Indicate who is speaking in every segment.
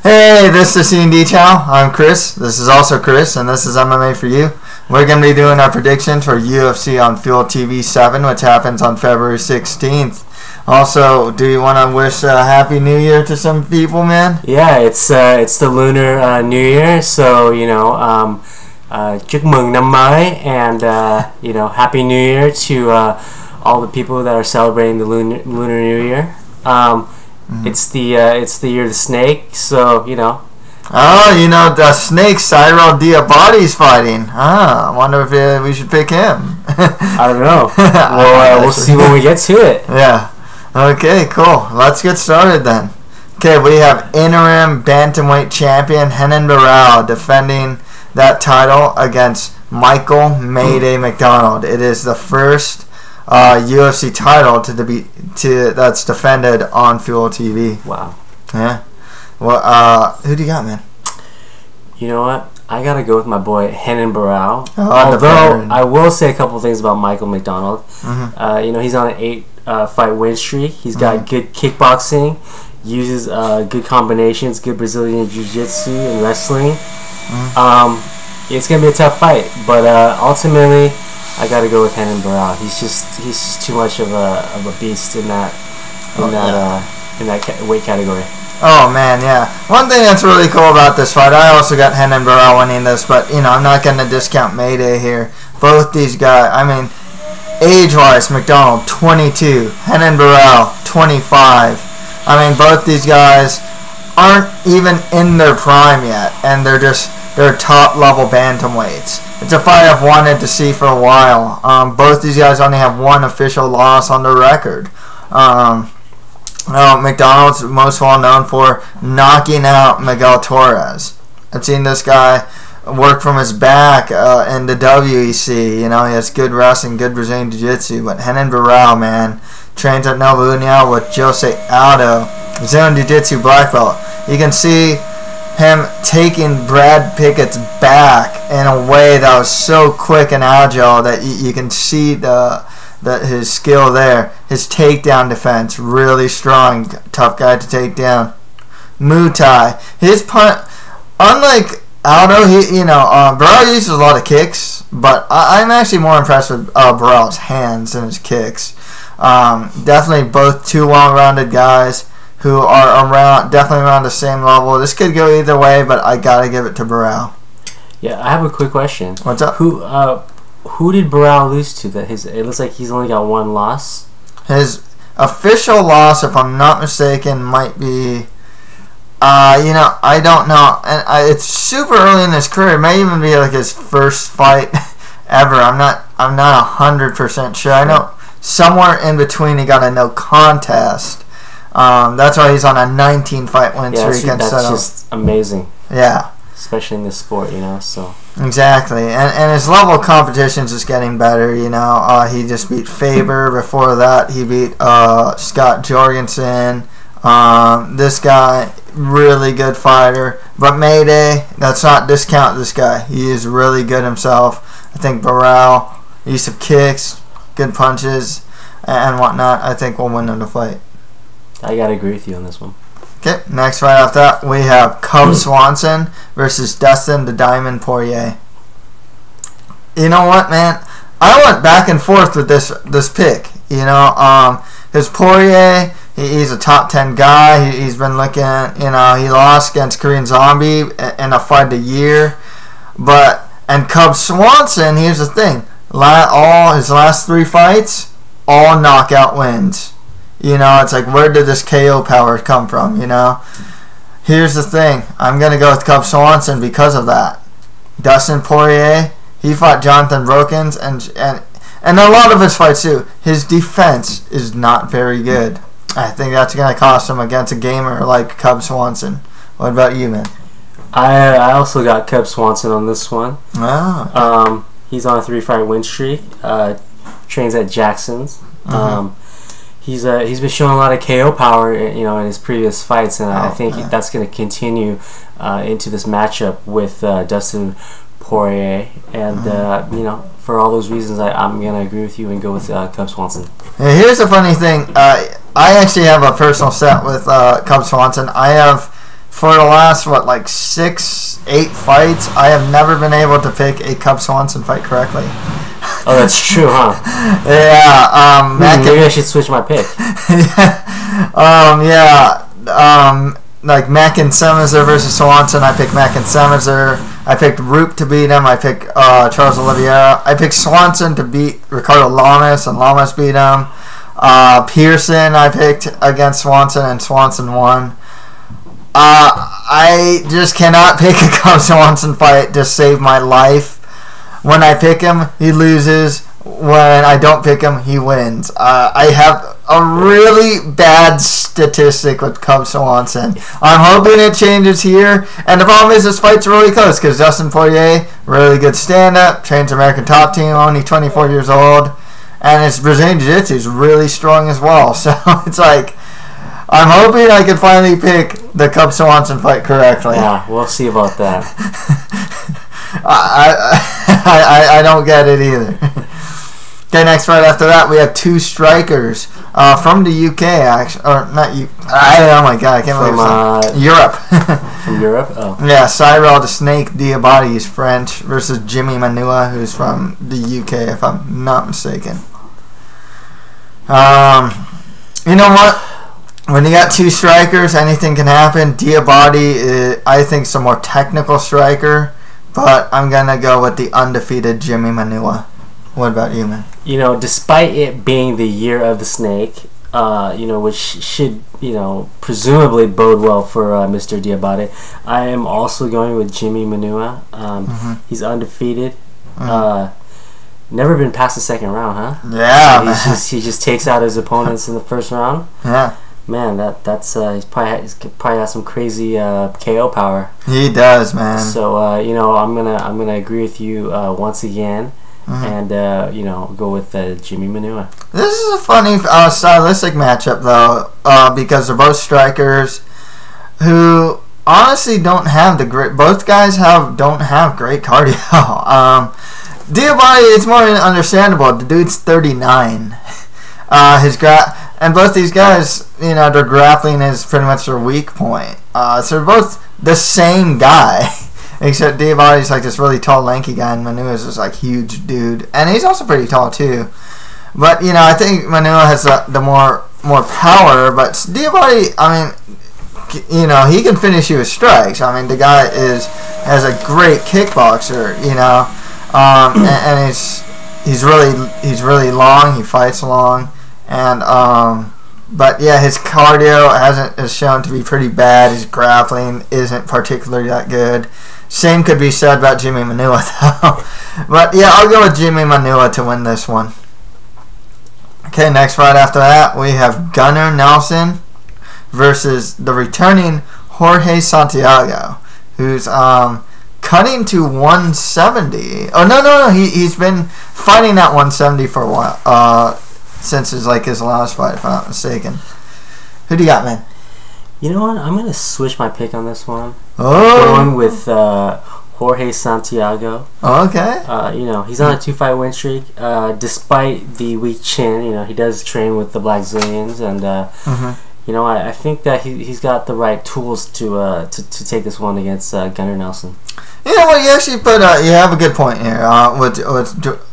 Speaker 1: Hey, this is C&D Channel. I'm Chris. This is also Chris, and this is MMA for You. We're going to be doing our predictions for UFC On Fuel TV 7, which happens on February 16th. Also, do you want to wish a Happy New Year to some people, man?
Speaker 2: Yeah, it's the Lunar New Year, so, chúc mừng năm mới, and, Happy New Year to all the people that are celebrating the Lunar New Year. It's the year of the snake, so
Speaker 1: Oh, the snake Cyril Diabate's fighting. I wonder if we should pick him.
Speaker 2: I don't know. We'll see when we get to it.
Speaker 1: Yeah. Okay, cool. Let's get started then. Okay, we have interim bantamweight champion Renan Barão defending that title against Michael Mayday McDonald. It is the first UFC title that's defended on Fuel TV.
Speaker 2: Wow.
Speaker 1: Yeah. Well, who do you got, man?
Speaker 2: You know what? I gotta go with my boy Renan Barão.
Speaker 1: Although
Speaker 2: I will say a couple things about Michael McDonald.
Speaker 1: Mm-hmm.
Speaker 2: He's on an 8-fight win streak. He's got good kickboxing, uses good combinations, good Brazilian jiu-jitsu and wrestling. It's gonna be a tough fight, but ultimately, I gotta go with Renan Barão. He's just too much of a beast in that weight category.
Speaker 1: Oh man, yeah. One thing that's really cool about this fight, I also got Renan Barão winning this, but I'm not gonna discount Mayday here. Both these guys, age-wise, McDonald 22, Renan Barão 25. Both these guys aren't even in their prime yet, and they're top-level bantamweights. It's a fight I've wanted to see for a while. Both these guys only have one official loss on their record. McDonald's most well known for knocking out Miguel Torres. I've seen this guy work from his back in the WEC. He has good wrestling, good Brazilian Jiu-Jitsu. But Renan Barão, man, trains at Nova União with Jose Aldo, Brazilian Jiu-Jitsu black belt. You can see him taking Brad Pickett's back in a way that was so quick and agile that you can see his skill there. His takedown defense, really strong, tough guy to take down. Muay Thai, his punt, unlike Aldo, Barão uses a lot of kicks, but I'm actually more impressed with Barão's hands than his kicks. Definitely both two well-rounded guys who are definitely around the same level. This could go either way, but I gotta give it to Barão.
Speaker 2: Yeah, I have a quick question.
Speaker 1: What's up?
Speaker 2: Who did Barão lose to? It looks like he's only got one loss.
Speaker 1: His official loss, if I'm not mistaken, might be, I don't know, and it's super early in his career. It may even be like his first fight ever. I'm not 100% sure. I know somewhere in between he got a no contest. That's why he's on a 19-fight win streak.
Speaker 2: That's just amazing.
Speaker 1: Yeah. Especially
Speaker 2: in this sport, so.
Speaker 1: Exactly. And his level of competition is just getting better, He just beat Faber. Before that, he beat Scott Jorgensen. This guy, really good fighter. But Mayday, let's not discount this guy. He is really good himself. I think Barão, use of kicks, good punches, and whatnot, I think will win in the fight.
Speaker 2: I gotta agree with you on this one.
Speaker 1: Okay, next fight after that, we have Cub Swanson versus Dustin the Diamond Poirier. You know what, man? I went back and forth with this pick. Because Poirier, he's a top 10 guy. He's been looking, he lost against Korean Zombie in a fight a year. And Cub Swanson, here's the thing. All his last 3 fights, all knockout wins. It's like, where did this KO power come from, Here's the thing. I'm going to go with Cub Swanson because of that. Dustin Poirier, he fought Jonathan Brokens, and a lot of his fights, too. His defense is not very good. I think that's going to cost him against a gamer like Cub Swanson. What about you, man? I
Speaker 2: also got Cub Swanson on this one.
Speaker 1: Oh. Okay.
Speaker 2: He's on a 3-fight win streak. Trains at Jackson's. He's been showing a lot of KO power, in his previous fights, and I think that's going to continue into this matchup with Dustin Poirier. And for all those reasons, I'm going to agree with you and go with Cub Swanson.
Speaker 1: Here's the funny thing. I actually have a personal set with Cub Swanson. I have for the last, like 6-8 fights, I have never been able to pick a Cub Swanson fight correctly.
Speaker 2: Oh, that's true, huh?
Speaker 1: Yeah.
Speaker 2: Maybe I should switch my pick.
Speaker 1: Like Mackin Semizer versus Swanson, I picked Mackin Semizer. I picked Roop to beat him. I picked Charles Oliveira. I picked Swanson to beat Ricardo Lamas, and Lamas beat him. Pearson I picked against Swanson, and Swanson won. I just cannot pick a Cub Swanson fight to save my life. When I pick him, he loses. When I don't pick him, he wins. I have a really bad statistic with Cub Swanson. I'm hoping it changes here. And the problem is this fight's really close because Dustin Poirier, really good stand-up, trains American Top Team, only 24 years old. And his Brazilian Jiu-Jitsu is really strong as well. So it's like, I'm hoping I can finally pick the Cub Swanson fight correctly.
Speaker 2: Yeah, we'll see about that.
Speaker 1: I don't get it either. Okay, next fight after that, we have two strikers from the UK, actually. Or not you. Oh my god, I can't believe it. Europe.
Speaker 2: From Europe? Oh.
Speaker 1: Yeah, Cyril the Snake Diabate, he's French, versus Jimmy Manua, who's from the UK, if I'm not mistaken. You know what? When you got two strikers, anything can happen. Diabate, I think, is a more technical striker, but I'm going to go with the undefeated Jimmy Manua. What about you, man?
Speaker 2: You know, despite it being the year of the snake, which should, presumably bode well for Mr. Diabate, I am also going with Jimmy Manua. He's undefeated. Never been past the second round, huh?
Speaker 1: Yeah.
Speaker 2: So he just takes out his opponents in the first round.
Speaker 1: Yeah.
Speaker 2: Man, he's probably has some crazy KO power.
Speaker 1: He does, man.
Speaker 2: So I'm gonna agree with you once again. And go with Jimmy Manua.
Speaker 1: This is a funny stylistic matchup, though, because they're both strikers who honestly don't have the great. Both guys don't have great cardio. Diabate, it's more understandable. The dude's 39. And both these guys, their grappling is pretty much their weak point. So they're both the same guy. Except Diabate's like this really tall, lanky guy, and Manua's this like huge dude, and he's also pretty tall too. But I think Manua has the more power. But Diabate, he can finish you with strikes. I mean, the guy has a great kickboxer, and he's really long. He fights long, and but yeah, his cardio is shown to be pretty bad. His grappling isn't particularly that good. Same could be said about Jimmy Manua, though. But yeah, I'll go with Jimmy Manua to win this one. Okay, next fight after that, we have Gunnar Nelson versus the returning Jorge Santiago, who's cutting to 170. Oh no, he's been fighting at 170 for a while, since his last fight, if I'm not mistaken. Who do you got, man?
Speaker 2: You know what? I'm going to switch my pick on this one.
Speaker 1: Oh.
Speaker 2: Going with Jorge Santiago.
Speaker 1: Okay.
Speaker 2: He's on a 2-fight win streak. Despite the weak chin, he does train with the Black Zillions, and I think that he's got the right tools to take this one against Gunnar Nelson.
Speaker 1: Yeah, well, you actually you have a good point here with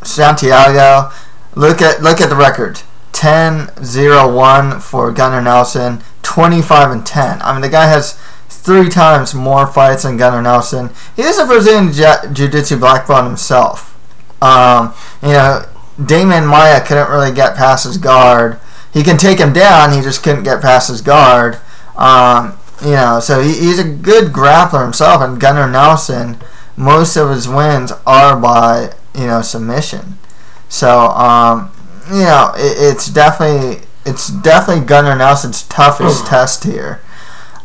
Speaker 1: Santiago. Look at the record. 10-0-1 for Gunnar Nelson. 25-10. I mean, the guy has 3 times more fights than Gunnar Nelson. He is a Brazilian Jiu-Jitsu black belt himself. Damon Maia couldn't really get past his guard. He can take him down. He just couldn't get past his guard. So he's a good grappler himself. And Gunnar Nelson, most of his wins are by submission. So it's definitely Gunnar Nelson's toughest test here.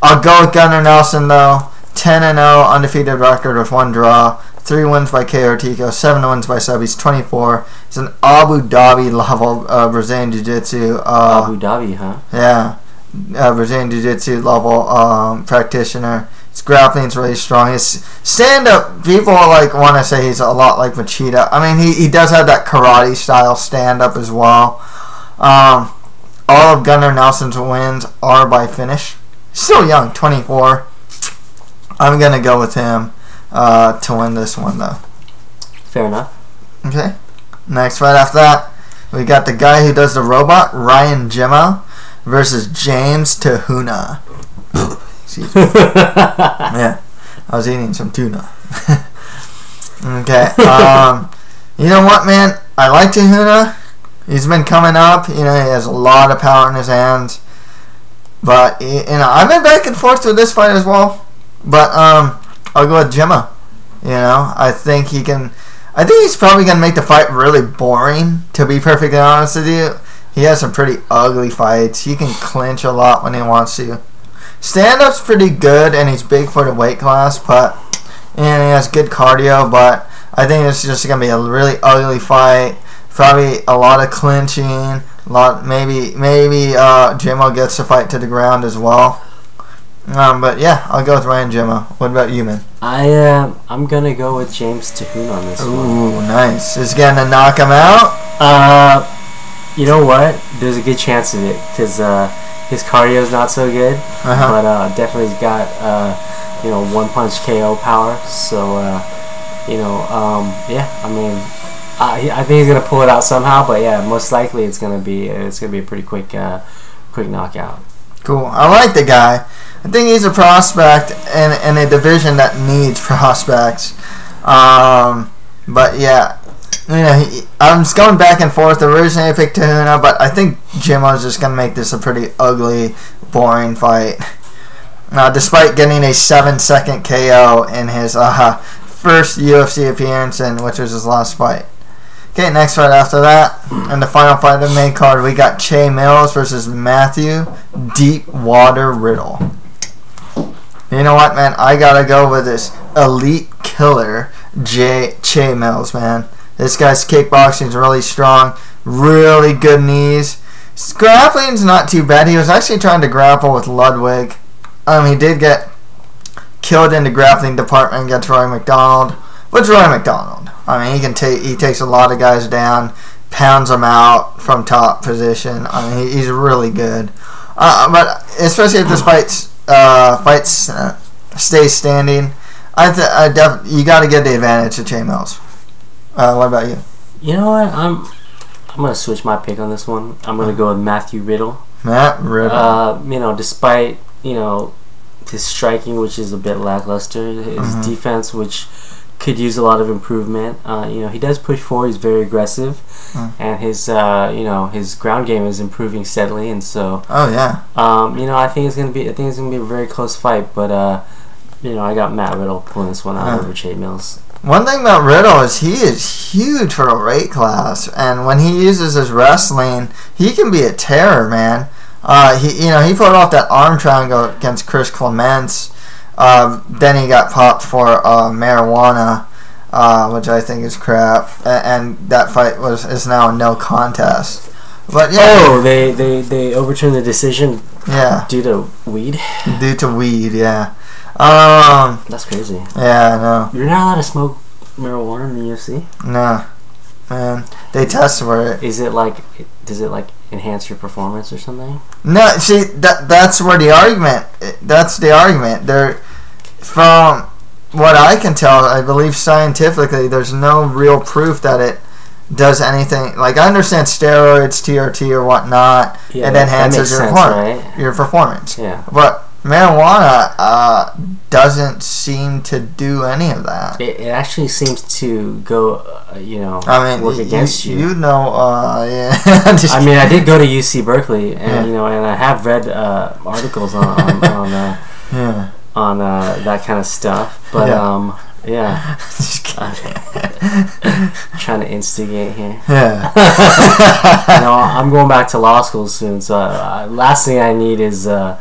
Speaker 1: I'll go with Gunnar Nelson, though. 10-0, undefeated record with 1 draw. 3 wins by KO Tico, 7 wins by sub. He's 24. He's an Abu Dhabi level Brazilian Jiu-Jitsu.
Speaker 2: Abu Dhabi, huh?
Speaker 1: Yeah. Brazilian Jiu-Jitsu level practitioner. His grappling's really strong. His stand-up, people want to say he's a lot like Machida. I mean, he does have that karate-style stand-up as well. All of Gunnar Nelson's wins are by finish. Still young, 24. I'm going to go with him to win this one, though.
Speaker 2: Fair enough.
Speaker 1: Okay. Next, right after that, we got the guy who does the robot, Ryan Gemma, versus James Tahuna. Excuse me. Yeah, I was eating some tuna. Okay. You know what, man? I like Tahuna. He's been coming up. You know, he has a lot of power in his hands. But, you know, I've been back and forth with this fight as well. But I'll go with Gemma. You know, I think he can. I think he's probably going to make the fight really boring, to be perfectly honest with you. He has some pretty ugly fights. He can clinch a lot when he wants to. Stand-up's pretty good, and he's big for the weight class, and he has good cardio, but I think it's just going to be a really ugly fight. Probably a lot of clinching. Maybe Gemma gets the fight to the ground as well. But yeah, I'll go with Ryan Gemma. What about you, man?
Speaker 2: I'm gonna go with James Tahun on this one.
Speaker 1: Ooh, nice. Is he gonna knock him out?
Speaker 2: You know what? There's a good chance of it because his cardio is not so good, but definitely he's got one punch KO power. So yeah. I mean, I think he's gonna pull it out somehow. But yeah, most likely it's gonna be a pretty quick knockout.
Speaker 1: Cool. I like the guy. I think he's a prospect in a division that needs prospects. But yeah, you know, I'm just going back and forth. Originally I picked Tahuna, but I think Gemma's just going to make this a pretty ugly, boring fight. Despite getting a 7-second KO in his first UFC appearance, which was his last fight. Okay, next fight after that, and the final fight of the main card, we got Che Mills versus Matthew Deepwater Riddle. You know what, man? I gotta go with this elite killer, Che Mills, man. This guy's kickboxing is really strong, really good knees. His grappling's not too bad. He was actually trying to grapple with Ludwig. He did get killed in the grappling department against Roy McDonald. What's Roy McDonald? I mean, he takes a lot of guys down, pounds them out from top position. I mean, he's really good. But especially if this fight stays standing, you got to get the advantage to Che Mills. What about you?
Speaker 2: You know what? I'm gonna switch my pick on this one. I'm gonna go with Matthew Riddle.
Speaker 1: Matt Riddle.
Speaker 2: You know, despite his striking, which is a bit lackluster, his defense, which could use a lot of improvement. He does push forward. He's very aggressive, and his his ground game is improving steadily. And so, I think it's gonna be a very close fight. But I got Matt Riddle pulling this one out over Che Mills.
Speaker 1: One thing about Riddle is he is huge for a weight class, and when he uses his wrestling, he can be a terror, man. He pulled off that arm triangle against Chris Clements. Then he got popped for marijuana, which I think is crap, and that fight is now a no contest. But yeah.
Speaker 2: Oh, they overturned the decision.
Speaker 1: Yeah.
Speaker 2: Due to weed.
Speaker 1: Due to weed, yeah.
Speaker 2: That's crazy.
Speaker 1: Yeah, I know.
Speaker 2: You're not allowed to smoke marijuana in the UFC?
Speaker 1: No, man. They test for it.
Speaker 2: Does it enhance your performance or something?
Speaker 1: No, see that's where the argument. That's the argument. From what I can tell, I believe scientifically, there's no real proof that it does anything. Like, I understand steroids, TRT or whatnot, it enhances your performance.
Speaker 2: Yeah.
Speaker 1: But marijuana doesn't seem to do any of that.
Speaker 2: It actually seems to go, work against you.
Speaker 1: You know, yeah.
Speaker 2: I mean, I did go to UC Berkeley, and and I have read articles on that kind of stuff. But just trying to instigate here.
Speaker 1: Yeah.
Speaker 2: I'm going back to law school soon, so last thing I need is I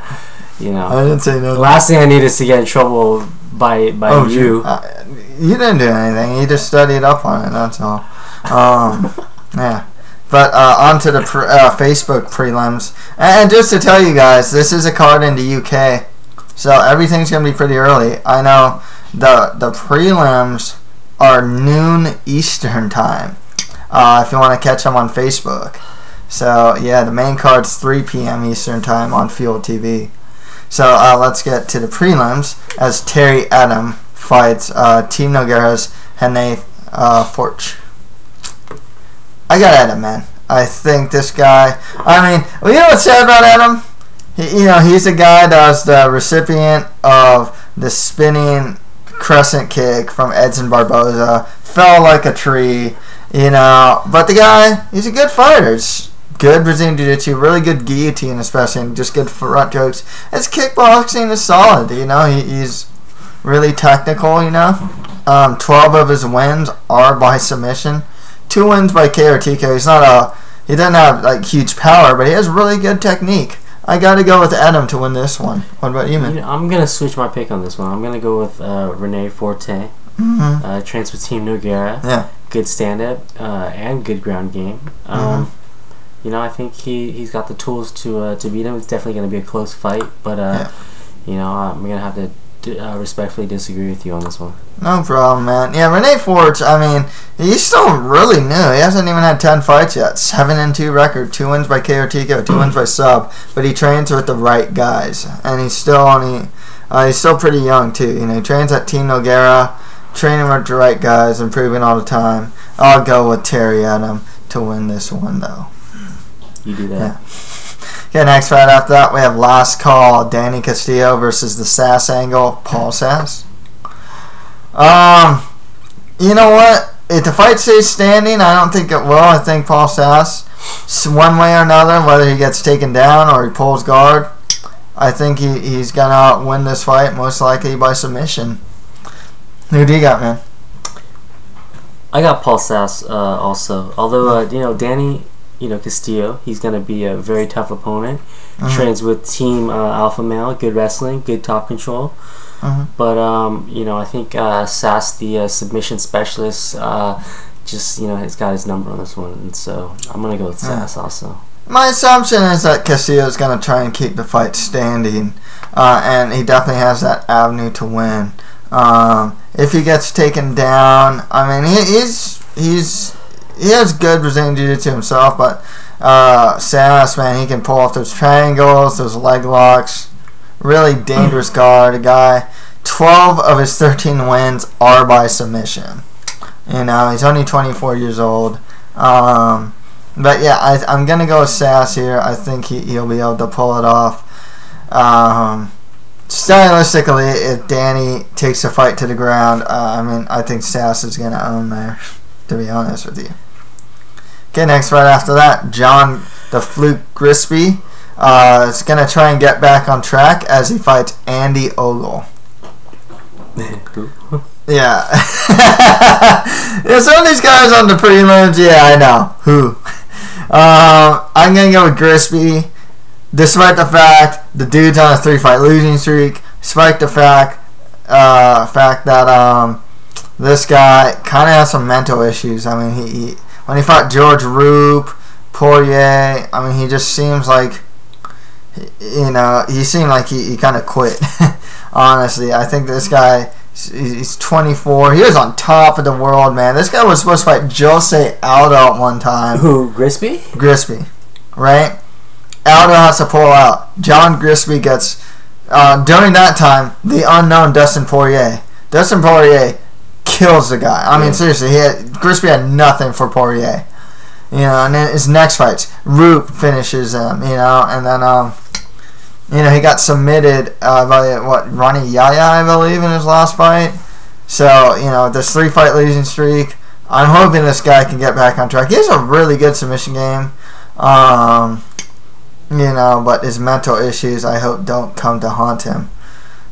Speaker 1: didn't say no.
Speaker 2: The last thing I need is to get in trouble by you.
Speaker 1: You didn't do anything. You just studied up on it. That's all. Yeah. But on to the Facebook prelims. And just to tell you guys, this is a card in the UK, so everything's gonna be pretty early. I know the prelims are noon Eastern time. If you want to catch them on Facebook. So yeah, the main card's 3 p.m. Eastern time on Fuel TV. So let's get to the prelims as Terry Adam fights Team Nogueira's Hene Forch. I got Adam, man. I think this guy. I mean, well, you know what's sad about Adam? He's a guy that was the recipient of the spinning crescent kick from Edson Barboza. Fell like a tree, But the guy, he's a good fighter. It's good Brazilian Jiu-Jitsu, really good guillotine, especially, and just good front jokes. His kickboxing is solid, He's really technical, 12 of his wins are by submission. 2 wins by KO or TKO. He doesn't have like huge power, but he has really good technique. I got to go with Adam to win this one. What about you, man?
Speaker 2: I'm going to switch my pick on this one. I'm going to go with Rene Forte. Trains with Team Nogueira.
Speaker 1: Yeah. Good
Speaker 2: stand-up and good ground game. I think he's got the tools to beat him. It's definitely going to be a close fight, but I'm going to have to respectfully disagree with you on this one.
Speaker 1: No problem, man. Yeah, Rene Forte, I mean, he's still really new. He hasn't even had 10 fights yet. 7-2 record, 2 wins by KO or TKO, 2 wins by sub. But he trains with the right guys, and he's still pretty young too. He trains at Team Nogueira, training with the right guys, improving all the time. I'll go with Terry Adam to win this one, though.
Speaker 2: You do that.
Speaker 1: Yeah. Okay, next fight after that, we have Last Call, Danny Castillo versus the Sass Angle, Paul Sass. You know what? If the fight stays standing, I don't think it will. I think Paul Sass, one way or another, whether he gets taken down or he pulls guard, I think he's going to win this fight, most likely by submission. Who do you got, man?
Speaker 2: I got Paul Sass also. Although, Danny... Castillo, he's going to be a very tough opponent. Trains with Team Alpha Male, good wrestling, good top control. But, I think Sass, the submission specialist, has got his number on this one. And so I'm going to go with Sass also.
Speaker 1: My assumption is that Castillo is going to try and keep the fight standing. And he definitely has that avenue to win. If he gets taken down, I mean, he has good Brazilian Jiu-Jitsu himself, but Sass, man, he can pull off those triangles, those leg locks. Really dangerous guard. A guy, 12 of his 13 wins are by submission. He's only 24 years old. But yeah, I'm going to go with Sass here. I think he'll be able to pull it off. Stylistically, if Danny takes the fight to the ground, I think Sass is going to own there, to be honest with you. Okay, next fight after that, John the Fluke Grisby is going to try and get back on track as he fights Andy Ogle. Yeah. Some of these guys on the prelims, yeah, I know. Who? I'm going to go with Grisby, despite the fact the dude's on a 3-fight losing streak, despite the fact that this guy kind of has some mental issues. I mean, he when he fought George Roop, Poirier, I mean, he just seems like, he seemed like he kind of quit. Honestly, I think this guy, he's 24. He was on top of the world, man. This guy was supposed to fight Jose Aldo at one time.
Speaker 2: Who, Grisby?
Speaker 1: Grisby, right? Aldo has to pull out. John Grisby gets, during that time, the unknown Dustin Poirier. Dustin Poirier kills the guy. I mean, seriously, Grisby had nothing for Poirier. And then his next fights, Roop finishes him, and then, he got submitted by, Ronnie Yaya, I believe, in his last fight. So, this 3-fight losing streak, I'm hoping this guy can get back on track. He has a really good submission game, but his mental issues, I hope, don't come to haunt him.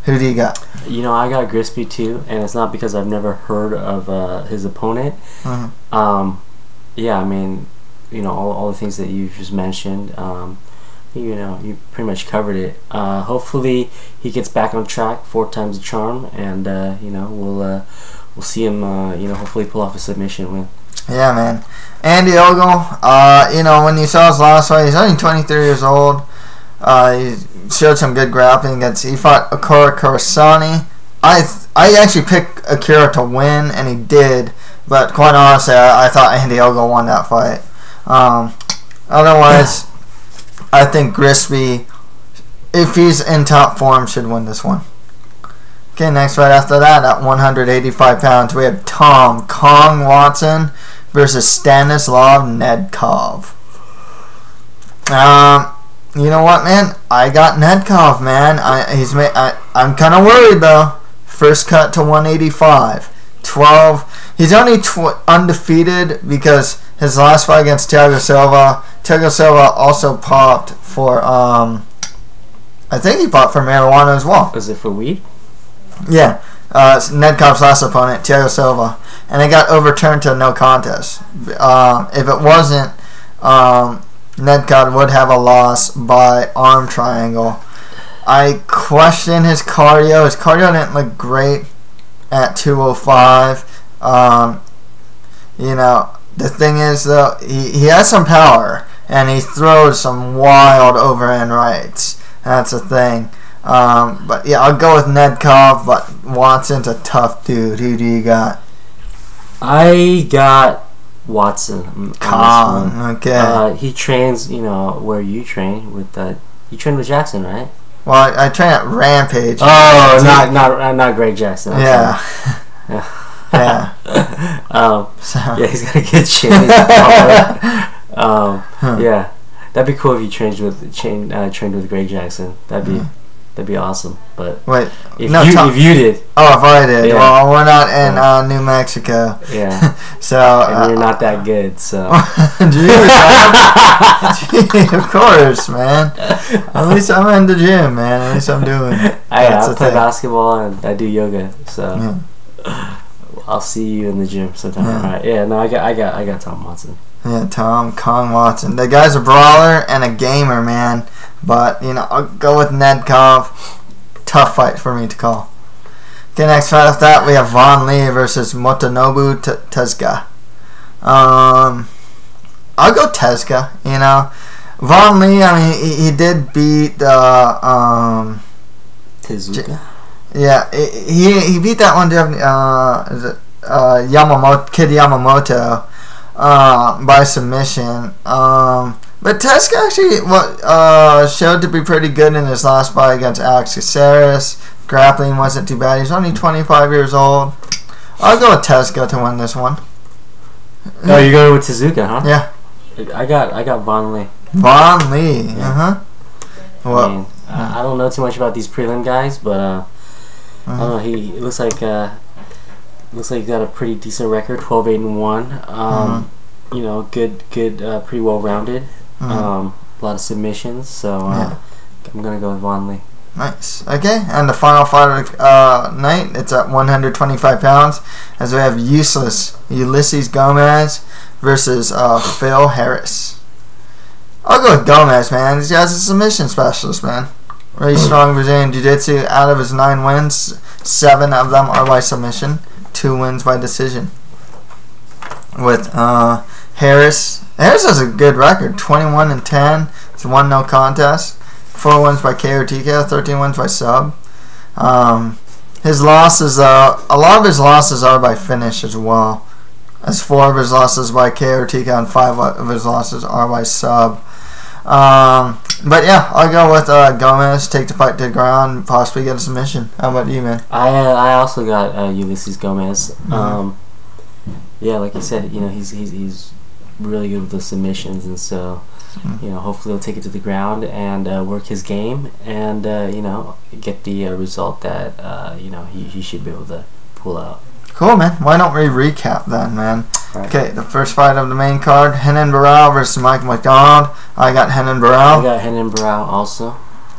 Speaker 1: Who do you got?
Speaker 2: I got Grisby too, and it's not because I've never heard of his opponent. Yeah, I mean, all the things that you've just mentioned, you pretty much covered it. Hopefully he gets back on track, 4 times the charm, and we'll see him, hopefully pull off a submission win.
Speaker 1: Yeah, man. Andy Ogle, when you saw his last fight, he's only 23 years old. He showed some good grappling he fought Akira Kurosani. I actually picked Akira to win, and he did, but quite honestly, I thought Andy Ogle won that fight. Otherwise, I think Grisby if he's in top form, should win this one. Okay, next fight after that, at 185 pounds, we have Tom Kong Watson versus Stanislav Nedkov. You know what, man? I got Nedkov, man. I'm kind of worried, though. First cut to 185. 12. He's only undefeated because his last fight against Thiago Silva also popped for, I think he popped for marijuana as well.
Speaker 2: Was it for weed?
Speaker 1: Yeah. Nedkov's last opponent, Thiago Silva. And it got overturned to no contest. If it wasn't, Nedkov would have a loss by arm triangle. I question his cardio. His cardio didn't look great at 205. You know, the thing is, though, he has some power, and he throws some wild overhand rights. That's the thing. But yeah, I'll go with Nedkov, but Watson's a tough dude. Who do you got?
Speaker 2: I got Watson.
Speaker 1: Kong, okay.
Speaker 2: He trains, you know, where you train with. You train with Jackson, right?
Speaker 1: Well, I train at Rampage.
Speaker 2: Oh, not Greg Jackson.
Speaker 1: Yeah. Yeah.
Speaker 2: Yeah, he's got a good chin. Yeah, that'd be cool if you trained with Greg Jackson. That'd be awesome. But
Speaker 1: wait,
Speaker 2: if you did.
Speaker 1: Oh, if I did. Yeah. Well, we're not in New Mexico.
Speaker 2: Yeah.
Speaker 1: So
Speaker 2: and you're not that good. So.
Speaker 1: Gee, of course, man. At least I'm in the gym, man. At least I'm doing it.
Speaker 2: I play basketball and I do yoga. So I'll see you in the gym sometime. Yeah. All right. Yeah. No, I got Tom Watson.
Speaker 1: Yeah, Tom Kong Watson. The guy's a brawler and a gamer, man. But, you know, I'll go with Nedkov. Tough fight for me to call. Okay, next fight after that, we have Von Lee versus Motonobu Tezuka. I'll go Tezuka, you know. Von Lee, I mean, he did beat
Speaker 2: Tezuka?
Speaker 1: Yeah, he beat that one, is it Kid Yamamoto, by submission. But Tezuka actually showed to be pretty good in his last fight against Alex Caceres. Grappling wasn't too bad. He's only 25 years old. I'll go with Tezuka to win this one.
Speaker 2: Oh, you're going with Tezuka, huh?
Speaker 1: Yeah.
Speaker 2: I got Von Lee.
Speaker 1: Von Lee, Well,
Speaker 2: I mean, I don't know too much about these prelim guys, but I don't know. He looks like he got a pretty decent record, 12-8-1. You know, good, pretty well rounded. A lot of submissions, so I'm gonna go with Von Lee.
Speaker 1: Nice. Okay, and the final fight of the night, it's at 125 pounds, as we have Ulysses Gomez versus Phil Harris. I'll go with Gomez, man. This guy's a submission specialist, man. Really strong Brazilian Jiu-Jitsu. Out of his 9 wins, 7 of them are by submission, 2 wins by decision. With Harris has a good record, 21-10. It's 1 no contest, 4 wins by KO TKO, 13 wins by sub. His losses, a lot of his losses are by finish as well. As 4 of his losses by KO TKO and 5 of his losses are by sub. But yeah, I'll go with Gomez, take the fight to the ground, possibly get a submission. How about you, man?
Speaker 2: I also got Ulysses Gomez. Yeah, like you said, you know, he's really good with the submissions, and so you know, hopefully he'll take it to the ground and work his game, and you know, get the result that you know, he should be able to pull out.
Speaker 1: Cool, man. Why don't we recap then, man?
Speaker 2: Right.
Speaker 1: Okay, the first fight of the main card, Renan Barão versus Mike McDonald. I got Renan Barão.
Speaker 2: I got Renan Barão also.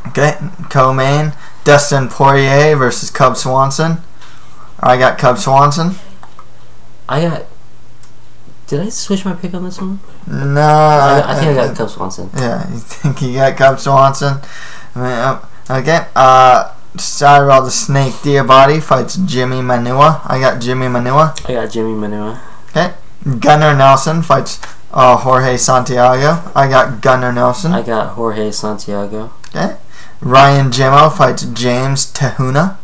Speaker 1: Okay, co-main, Dustin Poirier versus Cub Swanson. I got Cub Swanson.
Speaker 2: Did I switch my pick on this one?
Speaker 1: No.
Speaker 2: I think I got Cub Swanson.
Speaker 1: Yeah, you think you got Cub Swanson? Okay, Cyril the Snake Diabate fights Jimmy Manua. I got Jimmy Manua.
Speaker 2: I got Jimmy Manua.
Speaker 1: Okay, Gunnar Nelson fights Jorge Santiago. I got Gunnar Nelson.
Speaker 2: I got Jorge Santiago.
Speaker 1: Okay, Ryan Jimmo fights James Tahuna.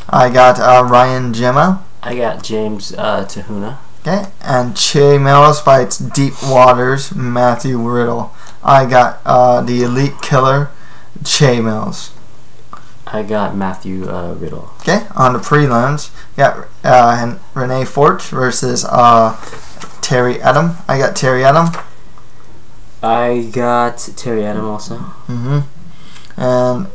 Speaker 1: I got Ryan Jimmo.
Speaker 2: I got James Tahuna.
Speaker 1: Okay, and Che Mills fights Deep Waters Matthew Riddle. I got the Elite Killer Che Mills.
Speaker 2: I got Matthew Riddle.
Speaker 1: Okay, on the prelims, got Renee Forte versus Terry Edom. I got Terry Edom.
Speaker 2: I got Terry Edom also.
Speaker 1: And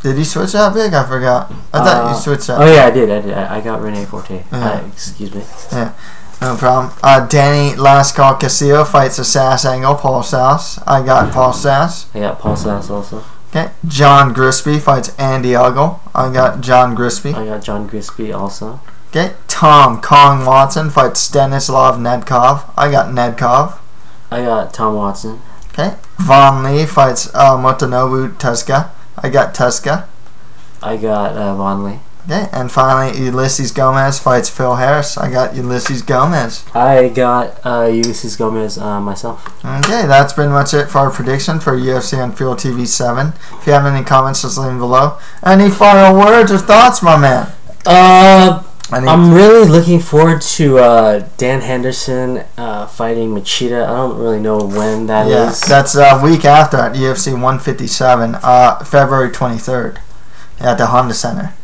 Speaker 1: did you switch that big? I forgot. I thought you switched that.
Speaker 2: Oh yeah, I did. I got Renee Forte.
Speaker 1: Yeah.
Speaker 2: Excuse me.
Speaker 1: Yeah, no problem. Danny Last Call Castillo fights a Sass Angle, Paul Sass. I got Paul Sass.
Speaker 2: I got Paul Sass also.
Speaker 1: Okay, John Grisby fights Andy Uggle. I got John Grisby.
Speaker 2: I got John Grisby also.
Speaker 1: Okay, Tom Kong Watson fights Stanislav Nedkov. I got Nedkov.
Speaker 2: I got Tom Watson.
Speaker 1: Okay, Von Lee fights Motonobu Tuska. I got Tuska.
Speaker 2: I got Von Lee.
Speaker 1: Okay, and finally Ulysses Gomez fights Phil Harris. I got Ulysses Gomez.
Speaker 2: I got Ulysses Gomez myself.
Speaker 1: Okay, that's pretty much it for our prediction for UFC On Fuel TV 7. If you have any comments, just leave them below. Any final words or thoughts, my man?
Speaker 2: I'm really looking forward to Dan Henderson fighting Machida. I don't really know when that is.
Speaker 1: That's a week after at UFC 157, February 23rd at the Honda Center.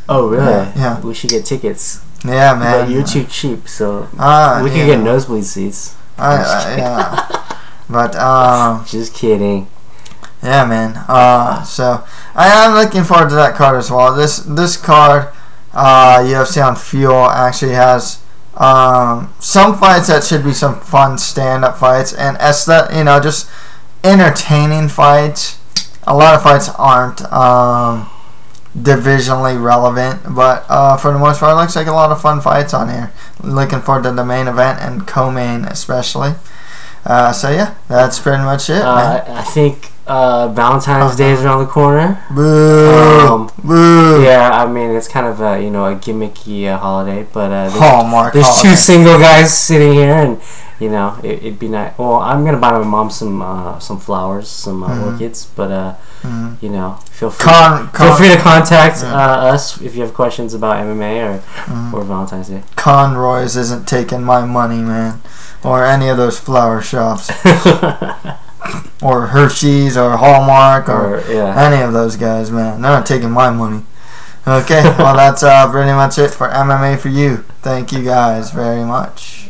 Speaker 2: Oh, really?
Speaker 1: Yeah.
Speaker 2: We should get tickets.
Speaker 1: Yeah, man.
Speaker 2: But you're too cheap, so we can get nosebleed seats.
Speaker 1: Yeah. But,
Speaker 2: just kidding.
Speaker 1: Yeah, man. So, I am looking forward to that card as well. This card, UFC On Fuel, actually has some fights that should be some fun stand-up fights, and just entertaining fights. A lot of fights aren't divisionally relevant, but for the most part, it looks like a lot of fun fights on here. Looking forward to the main event and co-main especially. So yeah, that's pretty much it, man.
Speaker 2: I think Valentine's Day is around the corner.
Speaker 1: Boo! Boo!
Speaker 2: Yeah, I mean it's kind of a gimmicky holiday, but
Speaker 1: Hallmark.
Speaker 2: There's two single guys sitting here, and it'd be nice. Well, I'm gonna buy my mom some flowers, some orchids, but feel free to contact us if you have questions about MMA or Valentine's Day.
Speaker 1: Conroy's isn't taking my money, man, or any of those flower shops. Or Hershey's or Hallmark or any of those guys, man. They're not taking my money. Okay, well that's pretty much it for MMA for you. Thank you guys very much.